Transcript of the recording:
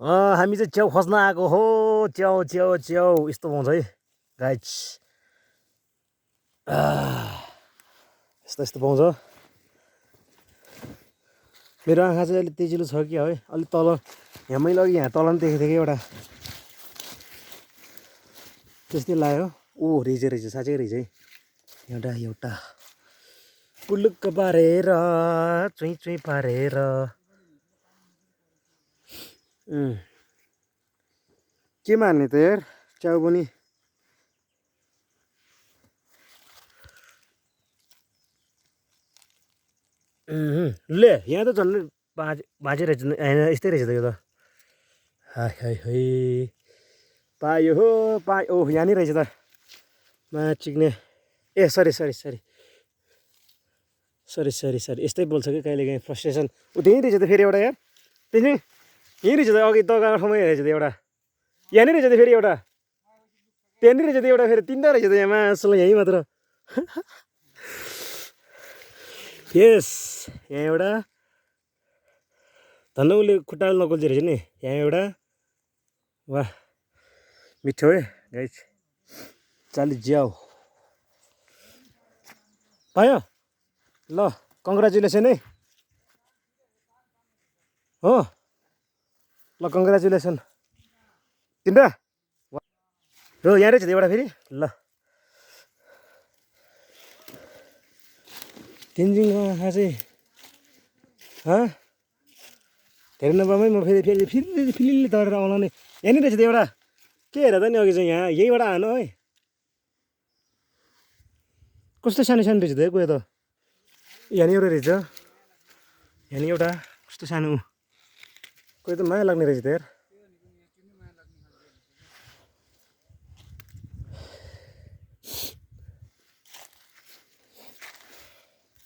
हामी चाहिँ च्याउ खोज्न आएको हो। च्याउ च्याउ च्याउ यस्तो पाउँछ है गाइज। यस्तो यस्तो पाउँछ। मेरो आँखा चाहिँ अलिक तेजिलो छ कि है, अलिक तल यहाँ मैले अघि यहाँ तल पनि देखेको थिएँ कि एउटा त्यस्तै लाग्यो। ओ रहेछ रहेछ, साँच्चै रहेछ है। एउटा एउटा पुलुक्क पारेर चुइँ चुइँ पारेर के मार्ने त यार च्याउ पनि। ले यहाँ त झन् बाजे रहेछ, यस्तै रहेछ त यो त। हाय हाय है पायो हो पायो। ओह यहाँनिर रहेछ त चिक्ने। ए sorry sorry sorry sorry sorry sorry यस्तै बोल्छ कि कहिले काहीँ फ्रस्ट्रेसन। ऊ त्यहीँ रहेछ त फेरि एउटा यार, त्यही यहीँ रहेछ त अघि त गएको ठाउँमै रहेछ त एउटा। यहाँनिर रहेछ त फेरि एउटा, त्यहाँनिर रहेछ त एउटा, फेरि तिनवटा रहेछ त यहाँ मासुलाई यहीँ मात्र। यस यहाँ एउटा धन्न उसले खुट्टाले नकोल्दो रहेछ नि। यहाँ एउटा वाह मिठो है गाइस। चाली ज्याउ पायो ल, कङ्ग्रेचुलेसन है। हो ल कङ्ग्रेचुलेसन तिनवटा। हो यहाँ रहेछ त एउटा फेरि ल। तेन्जिङको आँखा चाहिँ धेरै नपामै म फेरि फेरि फेरि फिलिल्ली तरेर आउला नि। यहाँनिर रहेछ त एउटा, के हेर त नि अघि चाहिँ यहाँ यहीँबाट हानु है। कस्तो सानो सानो रहेछ त गयो त। यहाँनिर एउटा रहेछ, यहाँनिर एउटा कस्तो सानो, कोही त माया लाग्ने रहेछ त यार।